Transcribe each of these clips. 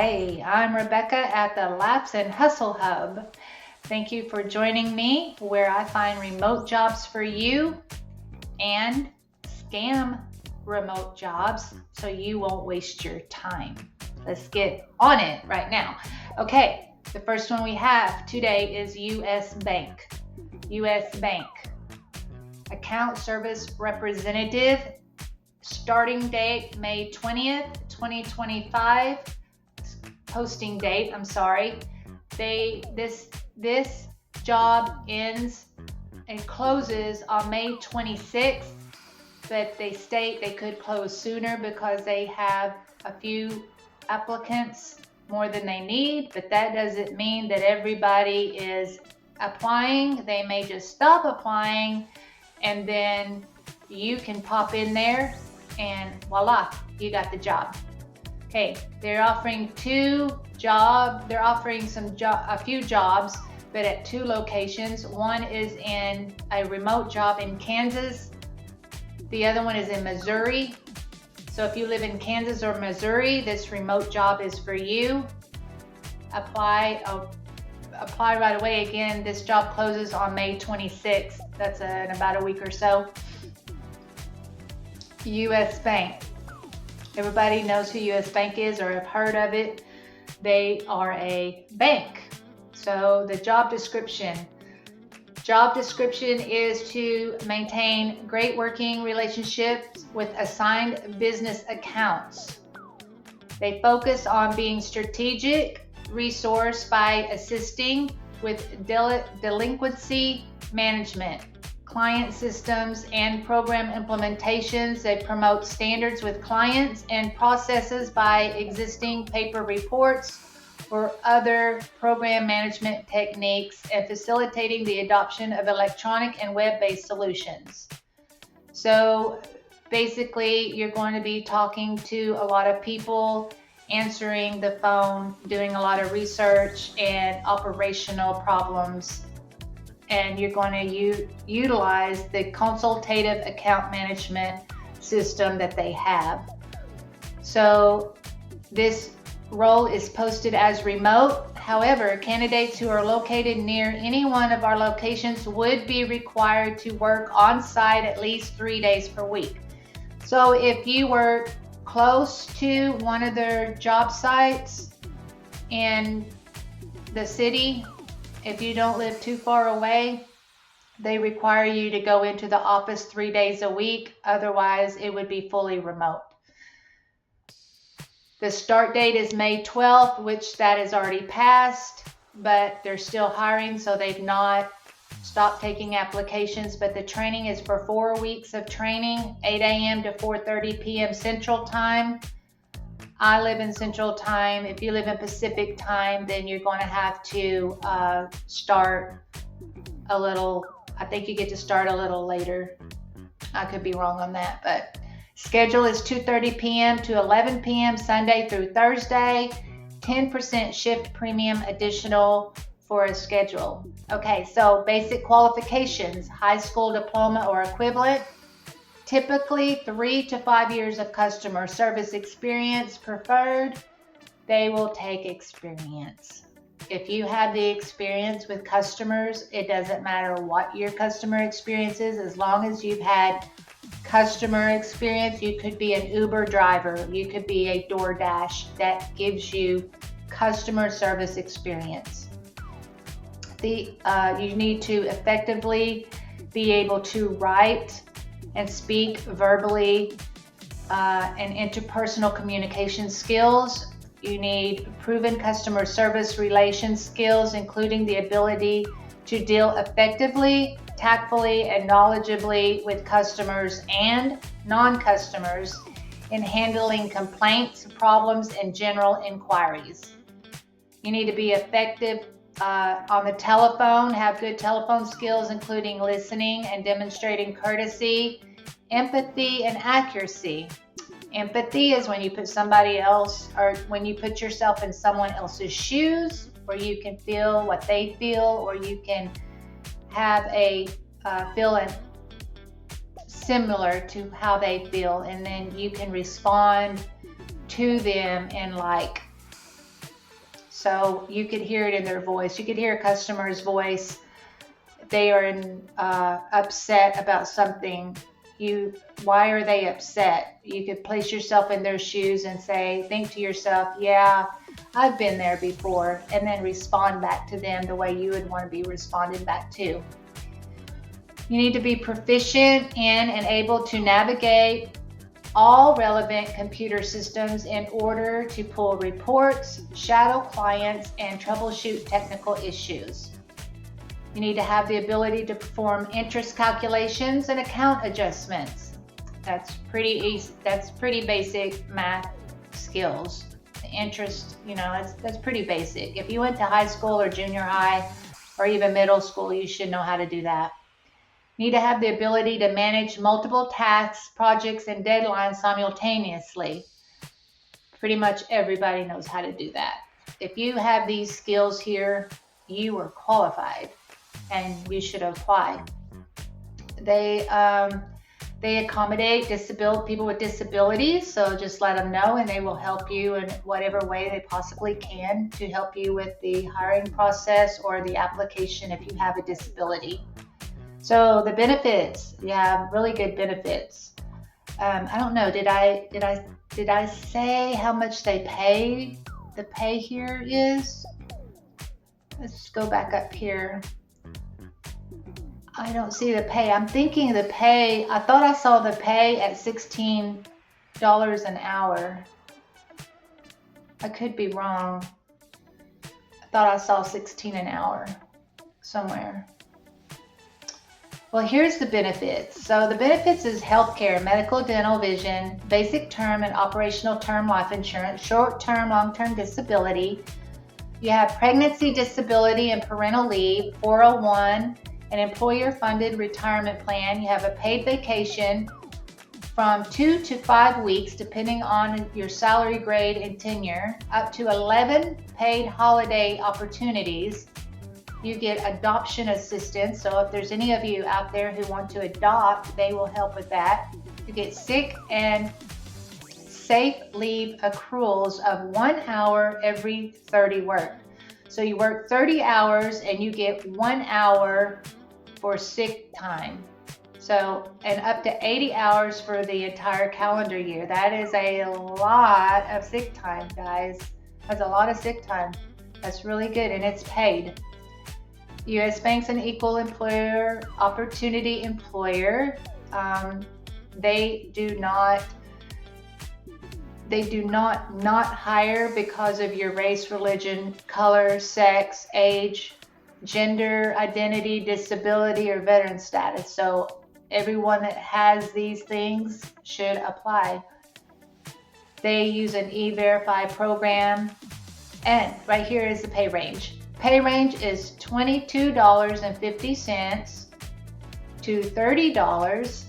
Hi, I'm Rebecca at the Laps and Hustle Hub. Thank you for joining me where I find remote jobs for you and scam remote jobs so you won't waste your time. Let's get on it right now. Okay, the first one we have today is US Bank. US Bank. Account Service Representative. Starting date May 20th, 2025. Posting date, this job ends and closes on May 26th, but they state they could close sooner because they have a few applicants more than they need, but that doesn't mean that everybody is applying. They may just stop applying and then you can pop in there and voila, you got the job. Okay, they're offering a few jobs, but at two locations. One is in a remote job in Kansas. The other one is in Missouri. So if you live in Kansas or Missouri, this remote job is for you. Apply right away. Again, this job closes on May 26th. That's in about a week or so. US Bank. Everybody knows who US Bank is or have heard of it. They are a bank. So the job description is to maintain great working relationships with assigned business accounts. They focus on being strategic resource by assisting with delinquency management, client systems, and program implementations. They promote standards with clients and processes by existing paper reports or other program management techniques and facilitating the adoption of electronic and web-based solutions. So basically, you're going to be talking to a lot of people, answering the phone, doing a lot of research and operational problems, and you're going to utilize the consultative account management system that they have. So this role is posted as remote. However, candidates who are located near any one of our locations would be required to work on site at least 3 days per week. So if you were close to one of their job sites in the city, if you don't live too far away, they require you to go into the office 3 days a week. Otherwise, it would be fully remote. The start date is May 12th, which that is already passed, but they're still hiring, so they've not stopped taking applications. But the training is for 4 weeks of training, 8 a.m. to 4:30 p.m. Central Time. I live in Central Time. If you live in Pacific Time, then you're going to have to start a little, I think you get to start a little later. I could be wrong on that, but schedule is 2:30 p.m. to 11 p.m. Sunday through Thursday. 10% shift premium additional for a schedule. Okay, so basic qualifications, high school diploma or equivalent. Typically 3 to 5 years of customer service experience preferred. They will take experience. If you have the experience with customers, it doesn't matter what your customer experience is, as long as you've had customer experience. You could be an Uber driver, you could be a DoorDash. That gives you customer service experience. You need to effectively be able to write and speak verbally and interpersonal communication skills. You need proven customer service relation skills, including the ability to deal effectively, tactfully, and knowledgeably with customers and non-customers in handling complaints, problems, and general inquiries. You need to be effective on the telephone, have good telephone skills, including listening and demonstrating courtesy, empathy, and accuracy. Empathy is when you put somebody else, or when you put yourself in someone else's shoes, where you can feel what they feel, or you can have a feeling similar to how they feel, and then you can respond to them in like So you could hear it in their voice. You could hear a customer's voice. They are upset about something. Why are they upset? You could place yourself in their shoes and think to yourself, yeah, I've been there before, and then respond back to them the way you would want to be responded back to. You need to be proficient in and able to navigate all relevant computer systems in order to pull reports, shadow clients, and troubleshoot technical issues. You need to have the ability to perform interest calculations and account adjustments. That's pretty easy. That's pretty basic math skills. The interest, that's pretty basic. If you went to high school or junior high or even middle school, you should know how to do that. You need to have the ability to manage multiple tasks, projects, and deadlines simultaneously. Pretty much everybody knows how to do that. If you have these skills here, you are qualified and you should apply. They accommodate people with disabilities, so just let them know and they will help you in whatever way they possibly can to help you with the hiring process or the application if you have a disability. So the benefits, you have really good benefits. I don't know, did I say how much they pay? The pay here is, let's go back up here. I don't see the pay. I'm thinking the pay, I thought I saw the pay at $16 an hour. I could be wrong. I thought I saw 16 an hour somewhere. Well, here's the benefits. So the benefits is healthcare, medical, dental, vision, basic term and operational term life insurance, short-term, long-term disability. You have pregnancy, disability, and parental leave, 401, an employer-funded retirement plan. You have a paid vacation from 2 to 5 weeks, depending on your salary grade and tenure, up to 11 paid holiday opportunities. You get adoption assistance, so if there's any of you out there who want to adopt, they will help with that. You get sick and safe leave accruals of 1 hour every 30 worked. So you work 30 hours and you get 1 hour for sick time. So, and up to 80 hours for the entire calendar year. That is a lot of sick time, guys. That's a lot of sick time. That's really good, and it's paid. U.S. Bank's an equal employer opportunity employer. They do not hire because of your race, religion, color, sex, age, gender, identity, disability, or veteran status. So everyone that has these things should apply. They use an E-Verify program, and right here is the pay range. Pay range is $22.50 to $30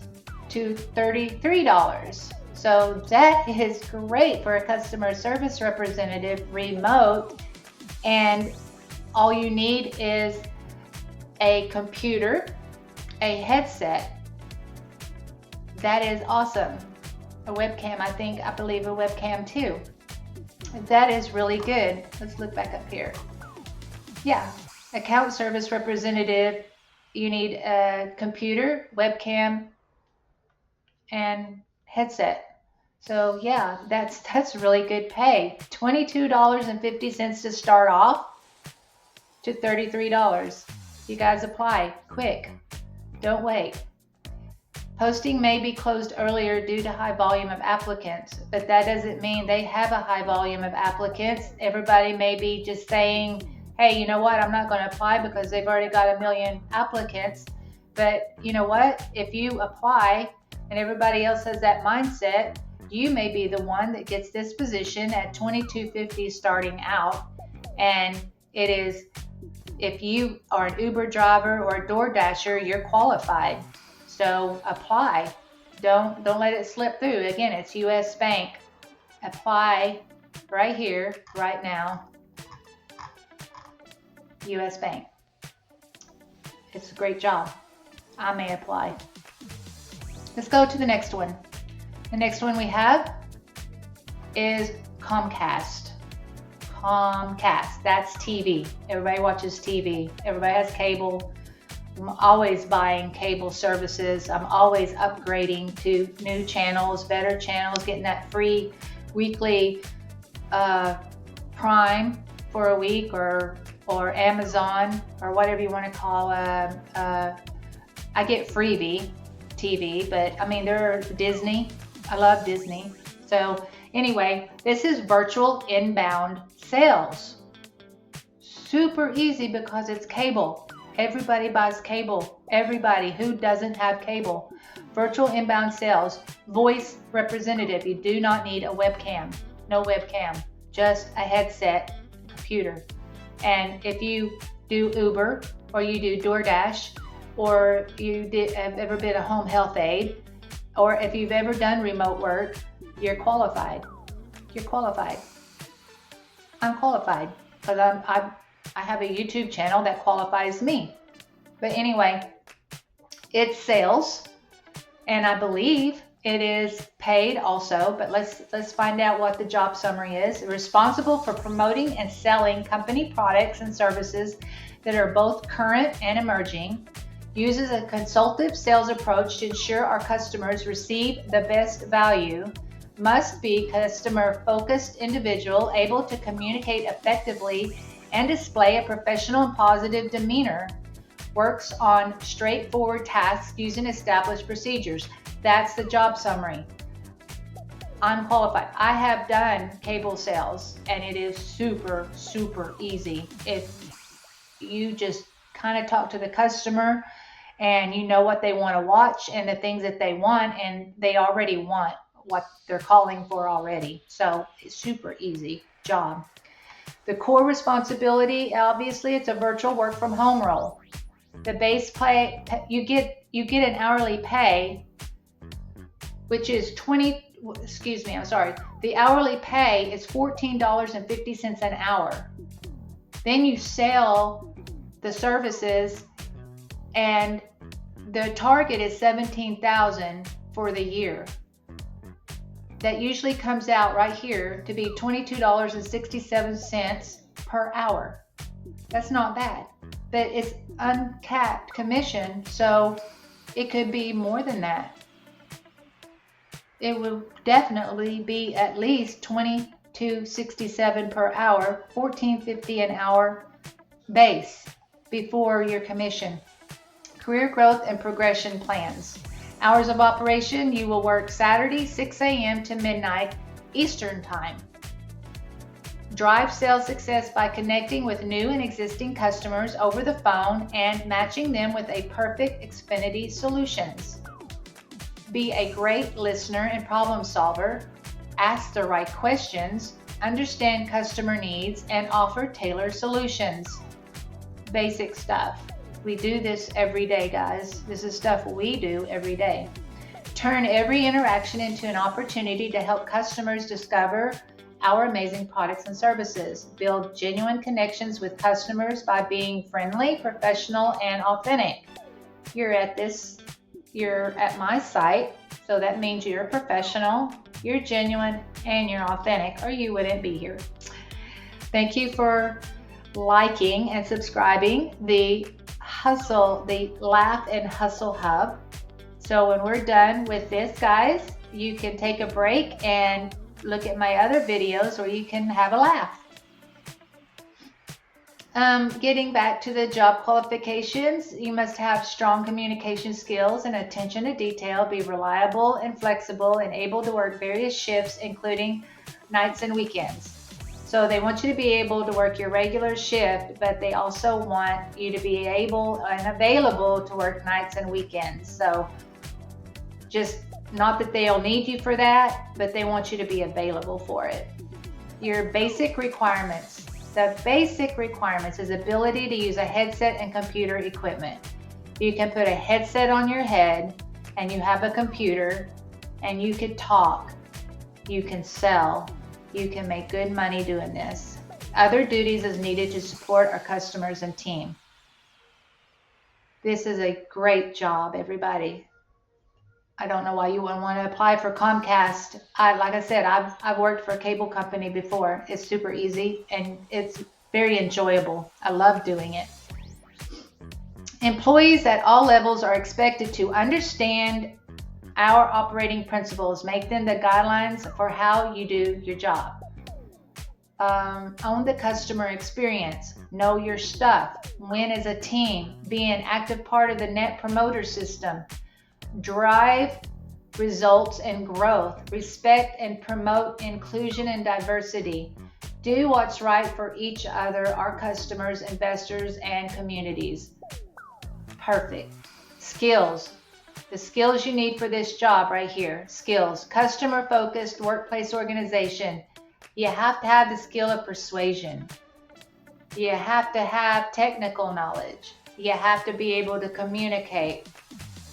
to $33. So that is great for a customer service representative remote, and all you need is a computer, a headset. That is awesome. A webcam, I believe a webcam too. That is really good. Let's look back up here. Yeah, account service representative, you need a computer, webcam, and headset. So yeah, that's really good pay. $22.50 to start off to $33. You guys apply quick. Don't wait. Posting may be closed earlier due to high volume of applicants, but that doesn't mean they have a high volume of applicants. Everybody may be just saying, hey, you know what, I'm not going to apply because they've already got 1 million applicants. But you know what, if you apply and everybody else has that mindset, you may be the one that gets this position at $22.50 starting out. And it is, if you are an Uber driver or a DoorDasher, you're qualified. So apply. Don't let it slip through. Again, it's U.S. Bank. Apply right here, right now. U.S. Bank. It's a great job. I may apply. Let's go to the next one. The next one we have is Comcast. Comcast. That's TV. Everybody watches TV. Everybody has cable. I'm always buying cable services. I'm always upgrading to new channels, better channels, getting that free weekly Prime for a week, or Amazon, or whatever you want to call. I get freebie TV, but I mean, they're Disney. I love Disney. So anyway, this is virtual inbound sales. Super easy because it's cable. Everybody buys cable. Everybody. Who doesn't have cable? Virtual inbound sales. Voice representative. You do not need a webcam. No webcam. Just a headset, computer. And if you do Uber, or you do DoorDash, or you have ever been a home health aide, or if you've ever done remote work, you're qualified. You're qualified. I'm qualified because I have a YouTube channel that qualifies me. But anyway, it's sales, and I believe it is paid also, but let's find out what the job summary is. Responsible for promoting and selling company products and services that are both current and emerging. Uses a consultative sales approach to ensure our customers receive the best value. Must be customer-focused individual, able to communicate effectively and display a professional and positive demeanor. Works on straightforward tasks using established procedures. That's the job summary. I'm qualified. I have done cable sales, and it is super, super easy. If you just kind of talk to the customer and you know what they want to watch and the things that they want, and they already want what they're calling for already. So it's super easy job. The core responsibility, obviously, it's a virtual work from home role. The base pay, you get an hourly pay, which is the hourly pay is $14.50 an hour. Then you sell the services, and the target is $17,000 for the year. That usually comes out right here to be $22.67 per hour. That's not bad, but it's uncapped commission, so it could be more than that. It will definitely be at least $22.67 per hour, $14.50 an hour base before your commission. Career growth and progression plans. Hours of operation, you will work Saturday 6 a.m. to midnight Eastern Time. Drive sales success by connecting with new and existing customers over the phone and matching them with a perfect Xfinity solutions. Be a great listener and problem solver. Ask the right questions, understand customer needs, and offer tailored solutions. Basic stuff. We do this every day, guys. This is stuff we do every day. Turn every interaction into an opportunity to help customers discover our amazing products and services. Build genuine connections with customers by being friendly, professional, and authentic. You're at my site, so that means you're professional, you're genuine, and you're authentic, or you wouldn't be here. Thank you for liking and subscribing the Laugh and Hustle Hub. So when we're done with this, guys, you can take a break and look at my other videos, or you can have a laugh. Getting back to the job qualifications, you must have strong communication skills and attention to detail, be reliable and flexible, and able to work various shifts, including nights and weekends. So they want you to be able to work your regular shift, but they also want you to be able and available to work nights and weekends. So just not that they'll need you for that, but they want you to be available for it. Your basic requirements. The basic requirements is ability to use a headset and computer equipment. You can put a headset on your head and you have a computer and you can talk, you can sell, you can make good money doing this. Other duties is needed to support our customers and team. This is a great job, everybody. I don't know why you wouldn't want to apply for Comcast. Like I said, I've worked for a cable company before. It's super easy and it's very enjoyable. I love doing it. Employees at all levels are expected to understand our operating principles, make them the guidelines for how you do your job. Own the customer experience, know your stuff, win as a team, be an active part of the Net Promoter System, drive results and growth, respect and promote inclusion and diversity, do what's right for each other, our customers, investors, and communities. Perfect. Skills. The skills you need for this job right here. Skills. Customer-focused workplace organization. You have to have the skill of persuasion. You have to have technical knowledge. You have to be able to communicate.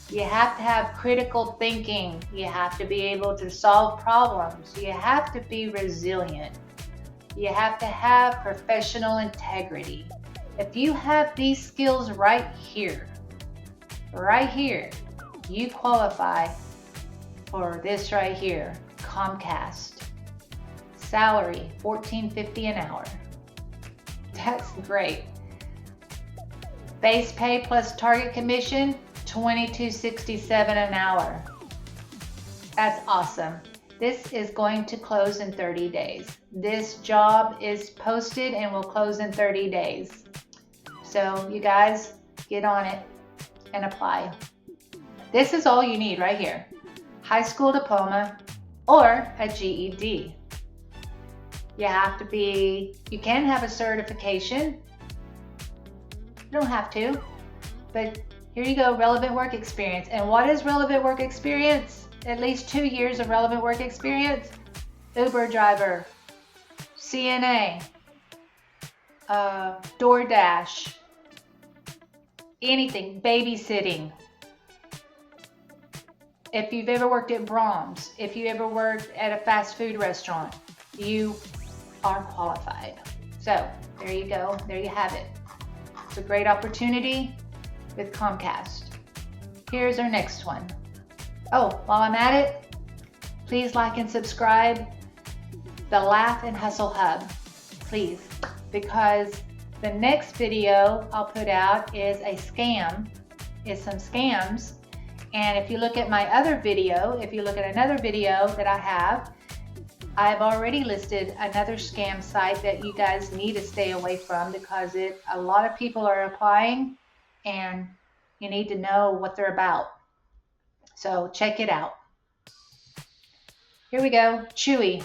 You have to have critical thinking. You have to be able to solve problems. You have to be resilient. You have to have professional integrity. If you have these skills right here, you qualify for this right here, Comcast. Salary, $14.50 an hour. That's great. Base pay plus target commission, $22.67 an hour. That's awesome. This is going to close in 30 days. This job is posted and will close in 30 days. So you guys get on it and apply. This is all you need right here. High school diploma or a GED. You can have a certification. You don't have to, but here you go, relevant work experience. And what is relevant work experience? At least 2 years of relevant work experience. Uber driver, CNA, DoorDash, anything, babysitting. If you've ever worked at Brahms, if you ever worked at a fast food restaurant, you are qualified. So there you go, there you have it. It's a great opportunity with Comcast. Here's our next one. Oh, while I'm at it, please like and subscribe the Laugh and Hustle Hub, please, because the next video I'll put out is some scams. And if you look at my other video, if you look at another video that I have, I've already listed another scam site that you guys need to stay away from because a lot of people are applying and you need to know what they're about. So check it out. Here we go. Chewy,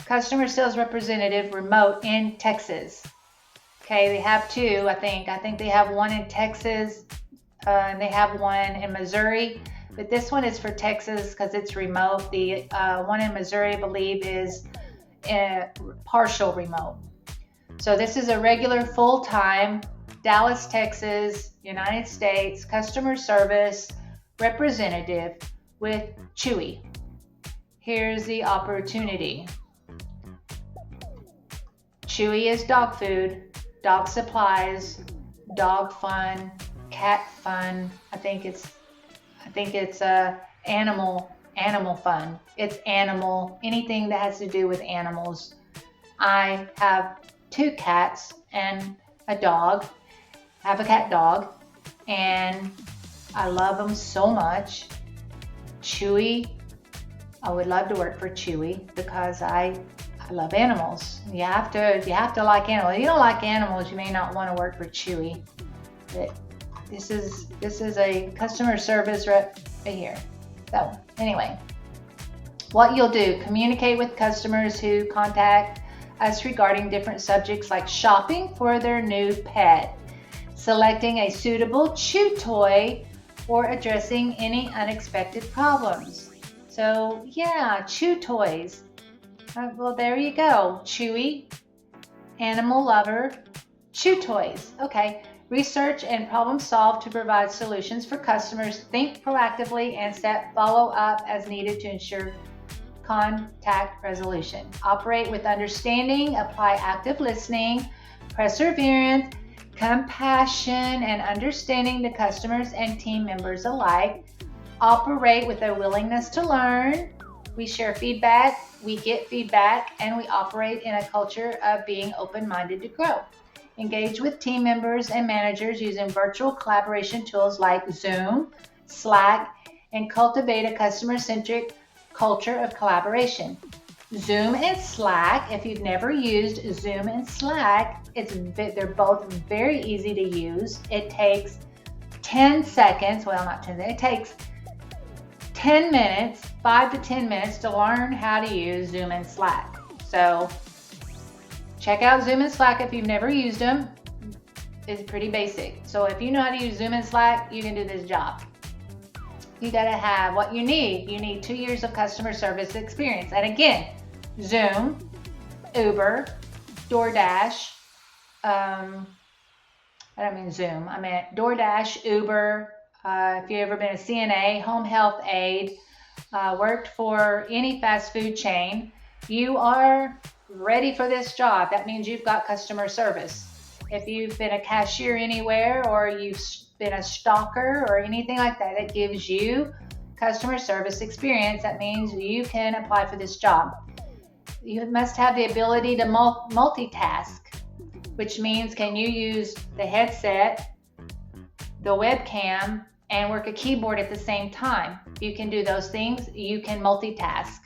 customer sales representative, remote in Texas. Okay, they have two, I think. I think they have one in Texas and they have one in Missouri. But this one is for Texas because it's remote. The one in Missouri, I believe, is partial remote. So this is a regular full-time Dallas, Texas, United States customer service representative with Chewy. Here's the opportunity. Chewy is dog food, dog supplies, dog fun, cat fun. I think it's animal fun. It's animal, anything that has to do with animals. I have 2 cats and a dog. I have a cat dog and I love them so much. Chewy, I would love to work for Chewy because I love animals. You have to like animals. If you don't like animals, you may not want to work for Chewy. But this is a customer service rep right here. So anyway, what you'll do, communicate with customers who contact us regarding different subjects like shopping for their new pet, selecting a suitable chew toy, or addressing any unexpected problems. So yeah, chew toys. Well, there you go. Chewy, animal lover, chew toys. Okay. Research and problem solve to provide solutions for customers. Think proactively and set follow up as needed to ensure contact resolution. Operate with understanding, apply active listening, perseverance, compassion, and understanding to customers and team members alike. operate with a willingness to learn. We share feedback, we get feedback, and we operate in a culture of being open-minded to grow. Engage with team members and managers using virtual collaboration tools like Zoom, Slack, and cultivate a customer-centric culture of collaboration. Zoom and Slack, if you've never used Zoom and Slack, they're both very easy to use. It takes 10 seconds, well, not 10, it takes 10 minutes, 5 to 10 minutes to learn how to use Zoom and Slack. So check out Zoom and Slack if you've never used them. It's pretty basic. So if you know how to use Zoom and Slack, you can do this job. You gotta have what you need. You need 2 years of customer service experience. And again, Zoom, Uber, DoorDash, I don't mean Zoom, I meant DoorDash, Uber, if you've ever been a CNA, home health aide, worked for any fast food chain, you are ready for this job. That means you've got customer service. If you've been a cashier anywhere or you've been a stalker or anything like that, it gives you customer service experience. That means you can apply for this job. You must have the ability to multitask, which means can you use the headset, the webcam, and work a keyboard at the same time. If you can do those things, you can multitask.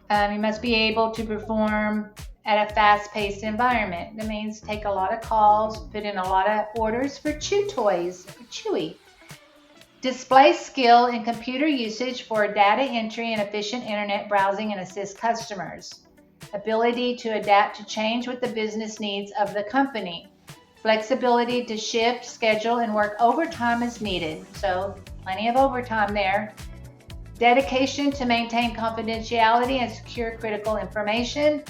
You must be able to perform at a fast-paced environment. That means take a lot of calls, put in a lot of orders for chew toys, for Chewy. Display skill in computer usage for data entry and efficient internet browsing and assist customers. Ability to adapt to change with the business needs of the company. Flexibility to shift, schedule, and work overtime as needed. So plenty of overtime there. Dedication to maintain confidentiality and secure critical information.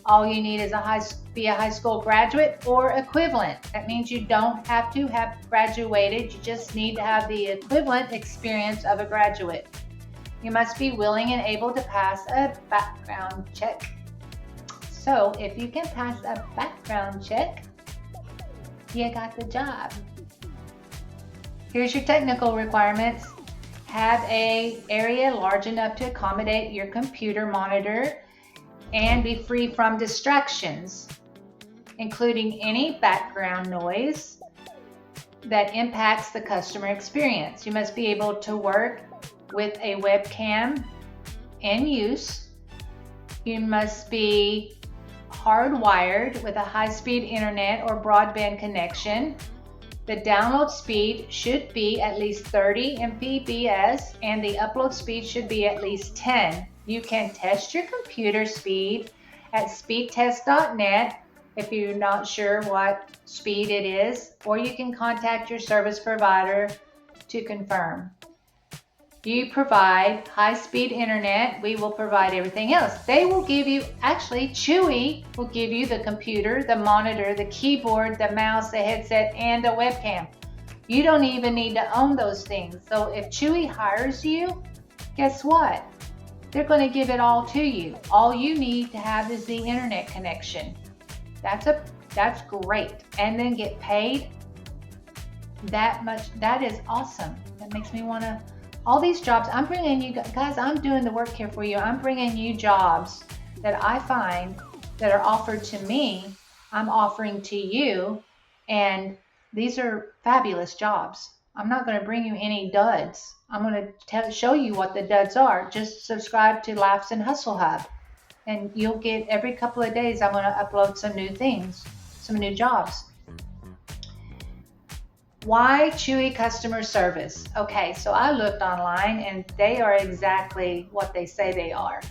All you need is be a high school graduate or equivalent. That means you don't have to have graduated. You just need to have the equivalent experience of a graduate. You must be willing and able to pass a background check. So if you can pass a background check, you got the job. Here's your technical requirements. Have an area large enough to accommodate your computer monitor and be free from distractions, including any background noise that impacts the customer experience. You must be able to work with a webcam in use. You must be hardwired with a high-speed internet or broadband connection. The download speed should be at least 30 Mbps and the upload speed should be at least 10. You can test your computer speed at speedtest.net if you're not sure what speed it is, or you can contact your service provider to confirm. You provide high-speed internet, we will provide everything else. They will give you, actually Chewy will give you the computer, the monitor, the keyboard, the mouse, the headset, and the webcam. You don't even need to own those things. So if Chewy hires you, guess what? They're going to give it all to you. All you need to have is the internet connection. That's great. And then get paid that much. That is awesome. That makes me want to, all these jobs, I'm bringing you guys, I'm doing the work here for you. I'm bringing you jobs that I find that are offered to me. I'm offering to you. And these are fabulous jobs. I'm not going to bring you any duds. I'm going to show you what the duds are. Just subscribe to Laughs and Hustle Hub, and you'll get every couple of days. I'm going to upload some new things, some new jobs. Why Chewy customer service? Okay, so I looked online, and they are exactly what they say they are.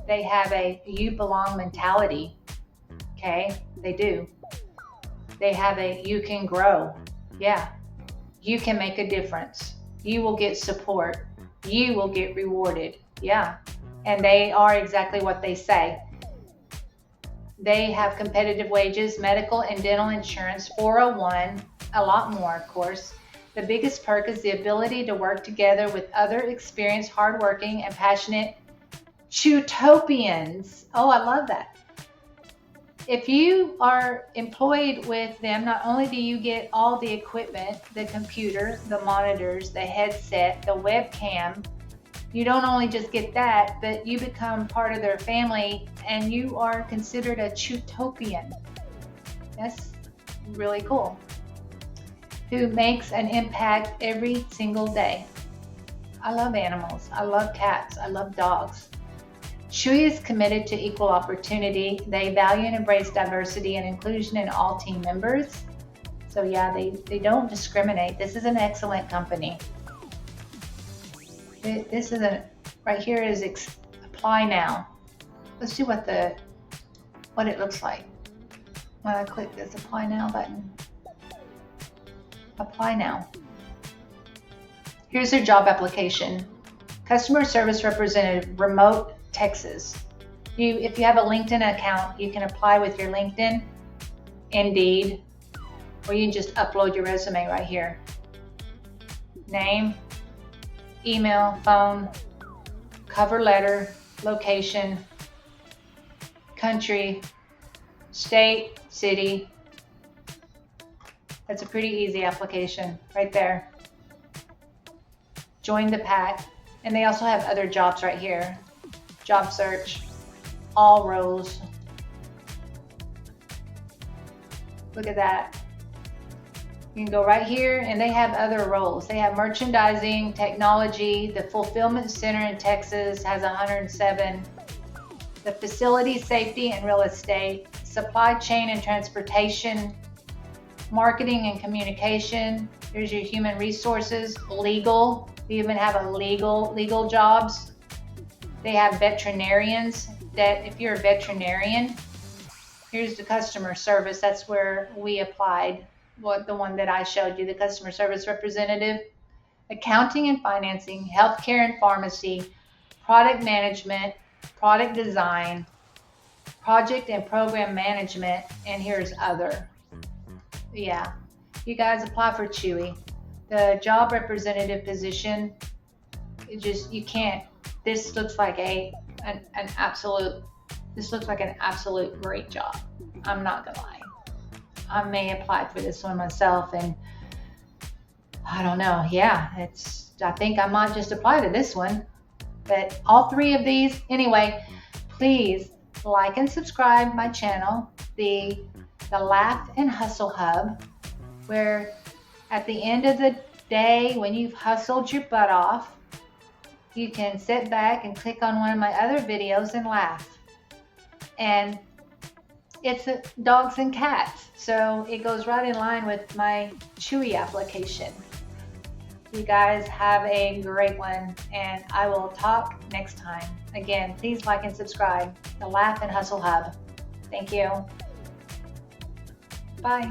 They have a you belong mentality. Okay, they do. They have a you can grow. Yeah. You can make a difference. You will get support. You will get rewarded. Yeah. And they are exactly what they say. They have competitive wages, medical and dental insurance, 401, a lot more, of course. The biggest perk is the ability to work together with other experienced, hardworking, and passionate Chewtopians. Oh, I love that. If you are employed with them, not only do you get all the equipment, the computer, the monitors, the headset, the webcam, you don't only just get that, but you become part of their family and you are considered a Chewtopian. That's really cool. Who makes an impact every single day. I love animals. I love cats. I love dogs. Chewy is committed to equal opportunity. They value and embrace diversity and inclusion in all team members. So yeah, they don't discriminate. This is an excellent company. This is right here is apply now. Let's see what it looks like when I click this apply now button. Apply now. Here's their job application. Customer service representative, remote Texas. If you have a LinkedIn account, you can apply with your LinkedIn, Indeed, or you can just upload your resume right here. Name, email, phone, cover letter, location, country, state, city. That's a pretty easy application right there. Join the pack. And they also have other jobs right here. Job search, all roles. Look at that. You can go right here and they have other roles. They have merchandising, technology, the fulfillment center in Texas has 107. The facility, safety and real estate, supply chain and transportation, marketing and communication. Here's your human resources, legal. They even have a legal jobs. They have veterinarians that if you're a veterinarian, here's the customer service. That's where we applied. The one that I showed you, the customer service representative, accounting and financing, healthcare and pharmacy, product management, product design, project and program management, and here's other. Yeah, you guys apply for Chewy. The job representative position, you can't. This looks like an absolute great job. I'm not gonna lie. I may apply for this one myself, and I don't know. Yeah, I think I might just apply to this one. But all three of these, anyway, please like and subscribe my channel, the Laugh and Hustle Hub, where at the end of the day, when you've hustled your butt off, you can sit back and click on one of my other videos and laugh. And it's dogs and cats, so it goes right in line with my Chewy application. You guys have a great one, and I will talk next time. Again, please like and subscribe. The Laugh and Hustle Hub. Thank you. Bye.